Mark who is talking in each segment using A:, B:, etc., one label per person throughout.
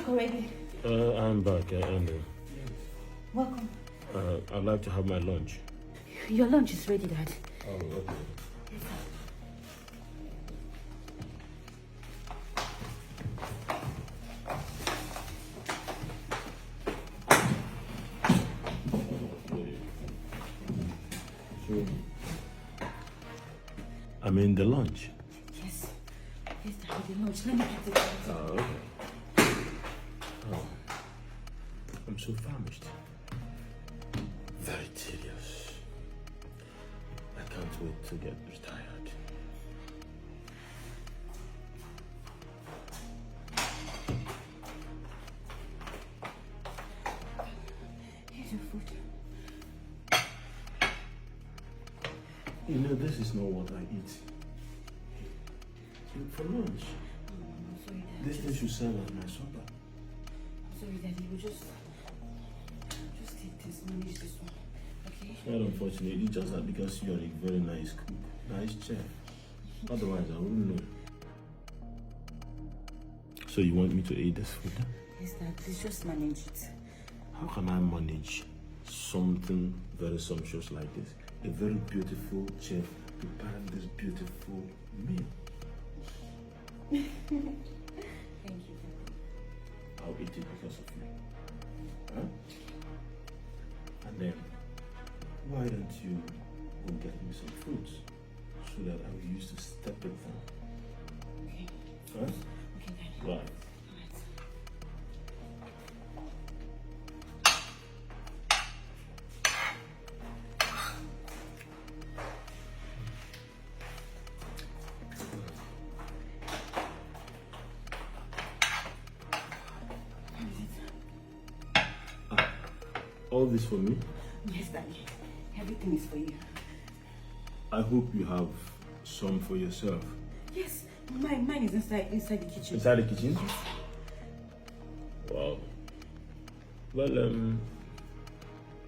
A: back already?
B: I'm back,
A: Welcome.
B: I'd like to have my lunch.
A: Your lunch is ready, Dad.
B: Oh, okay. So, I mean the lunch.
A: Yes. Yes, Dad, the lunch. Let me get it.
B: Oh, okay. Oh, I'm so famished. Very tedious. I can't wait to get retired.
A: Here's your food.
B: You know, this is not what I eat. For lunch,
A: I'm sorry, Dad.
B: this thing should serve as my supper.
A: I'm sorry, Daddy. We'll just take this, manage this one. Okay?
B: It's not unfortunate. It's just that because you're a very nice cook, nice chef. Otherwise, I wouldn't know. So you want me to eat this food?
A: Yes, Dad. Please just manage it.
B: How can I manage something very sumptuous like this? A very beautiful chef preparing this beautiful meal.
A: Thank you, Dad.
B: I'll eat it because of you. Huh? And then, why don't you go get me some fruits so that I will use to step it down?
A: Okay.
B: Huh?
A: Okay, Daddy.
B: Right.
A: Alright.
B: All this for me?
A: Yes, Daddy. Everything is for you.
B: I hope you have some for yourself.
A: Yes. Mine is inside the kitchen.
B: Inside the kitchen? Wow. Well,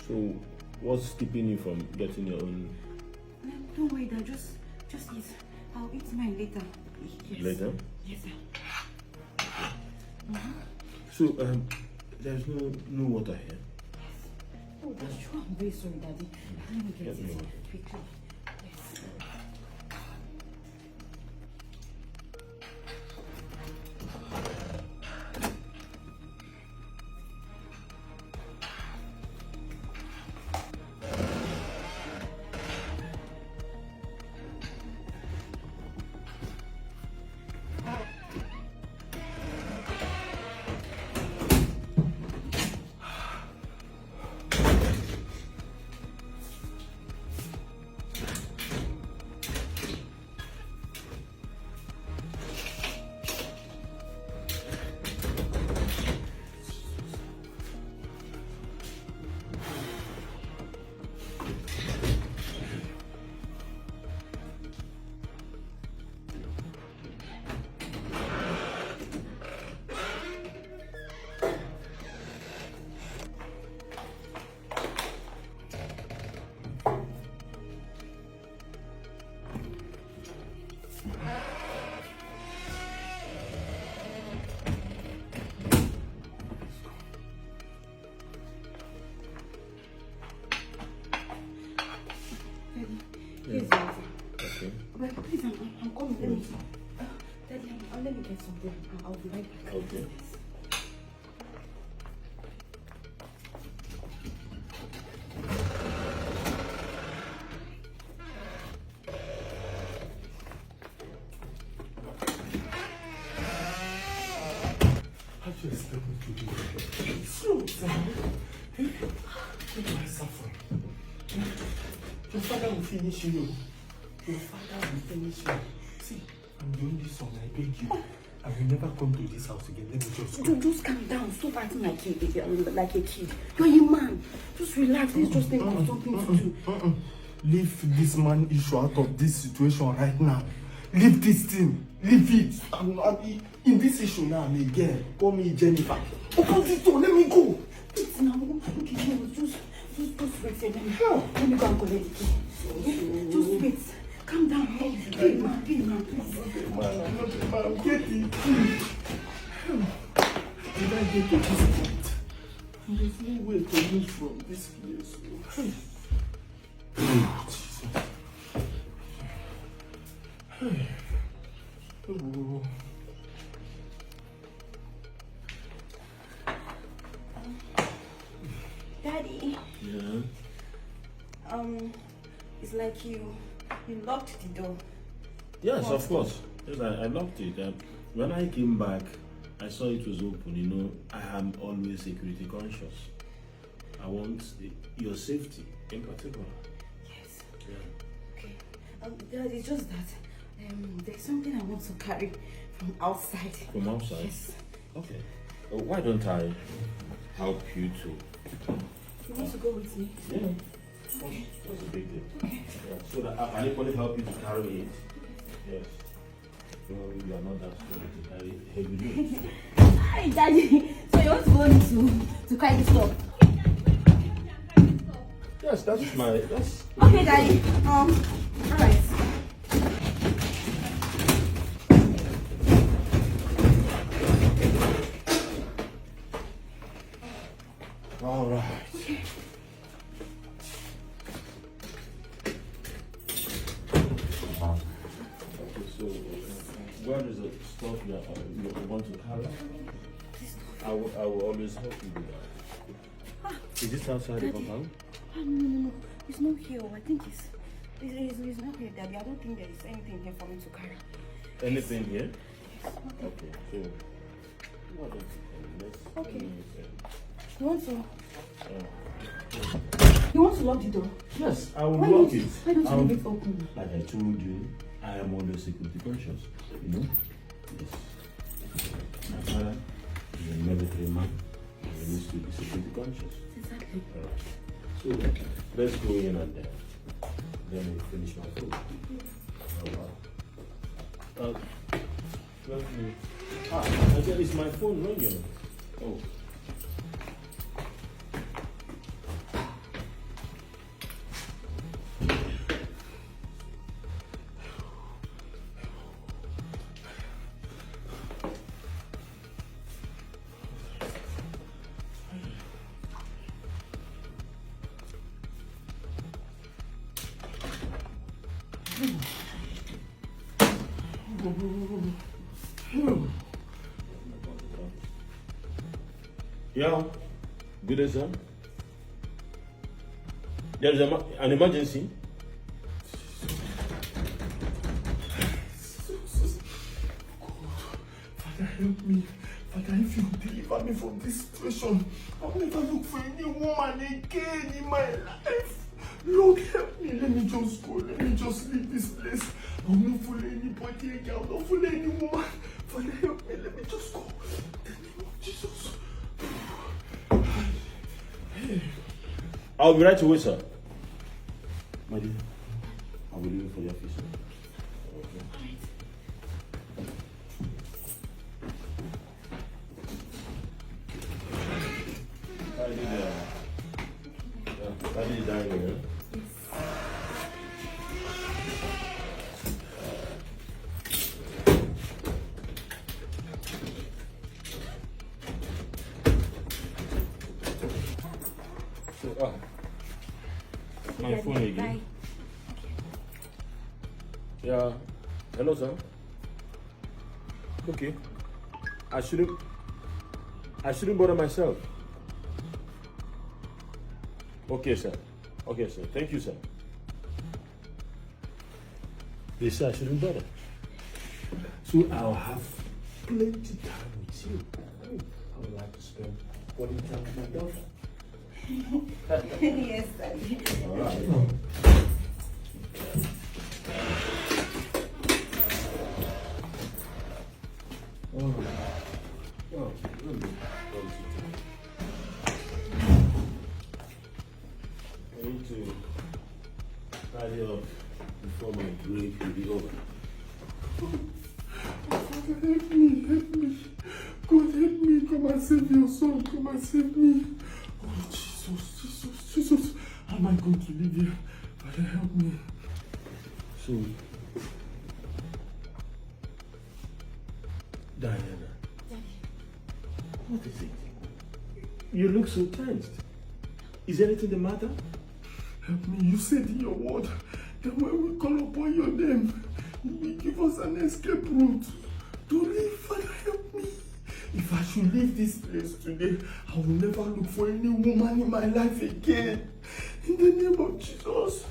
B: so what's keeping you from getting your own?
A: Don't worry, Dad. Just eat. I'll eat mine later. Yes.
B: Later?
A: Yes, sir.
B: So, there's no water here.
A: Oh, that's true. I'm very sorry, Daddy. Let me get
B: Get me
A: it
B: one.
A: quickly. Yes. Here's your water.
B: Okay.
A: Well, please, I'm coming. Let me. Daddy, let me get something. I'll be right back.
B: Okay.
C: How do you expect me to do that? Slow down. What am I suffering? Your father will finish you. Your father will finish you. See, I'm doing this one, I beg you. I will never come to this house again. Let me just go.
A: Just calm down. Stop acting like a kid. You're a man. Just relax. Let's just think of something to do.
C: Leave this man issue out of this situation right now. Leave this thing. Leave it. I'm in this issue now. I'm a girl. Call me Jennifer. Open this door. Let me go.
A: It's now. Okay, just wait. Let me go and collect the key. Just wait. Calm down. Hey, man, please.
C: Man, I'm not a man. Get it. Did I get to this point. And there's no way to move from this place. Hey. Oh, Jesus. Hey. Oh.
A: Daddy.
B: Yeah.
A: It's like you locked the door.
B: Yes, of course. Yes, I locked it. When I came back, I saw it was open. You know, I am always security conscious. I want your safety in particular.
A: Yes.
B: Yeah.
A: Okay. Dad, it's just that there's something I want to carry from outside.
B: From outside?
A: Yes.
B: Okay. Why don't I help you to?
A: You want to go with me?
B: Yeah. What's the big deal?
A: Okay.
B: Yeah. So that I can equally help you to carry it. Yes. So you are not that strong to carry heavy loads.
A: Hi, Daddy. So you want to go to carry this stuff?
B: Yes, that's
A: Okay, Daddy. All right.
B: all right.
A: Okay.
B: So, where is the stuff you want to carry? I will always help you with that. Is this outside the compound?
A: No. It's not here. I think it's not here, Daddy. I don't think there is anything here for me to carry.
B: Anything here?
A: Yes.
B: Okay, so what is it?
A: Okay.
B: Let's
A: You want to?
B: uh,
A: You want to lock the door?
B: yes, I will
A: Why
B: lock
A: don't
B: it.
A: you? Why don't you leave it open?
B: Like I told you, I am always security conscious. You know? Yes. My father is a military man. He needs to be security conscious.
A: Exactly.
B: So let's go in and then we finish my food. Let me. I said it's my phone ringing. Oh. Yeah, good day, sir. There is an emergency.
C: Father, help me. Father, if you deliver me from this situation, I'll never look for any woman again in my life. Lord, help me. Let me just go. Let me just leave this place. I'll not follow anybody again. I'll not follow any woman. Father, help me. Let me just go. In the name of Jesus.
B: I'll be right away, sir. My dear, I will leave it for your office. Okay. Daddy is dying here. So, my phone again.
A: Bye.
B: Yeah. Hello, sir. Okay. I shouldn't bother myself. Okay, sir. Okay, sir. Thank you, sir. They say I shouldn't bother. So I'll have plenty time with you. I would like to spend quality time with my daughter.
A: Yes, Daddy.
B: All right. I need to tidy up before my break will be over.
C: Father, help me. Help me. God, help me. Come and save your son. Come and save me. Oh, Jesus. How am I going to live here? Father, help me.
B: So, Diana,
A: Daddy.
B: what is it? You look so tensed. Is anything the matter?
C: Help me. You said in your word that when we call upon your name, you will give us an escape route to live. Father, help me. If I should leave this place today, I will never look for any woman in my life again. In the name of Jesus.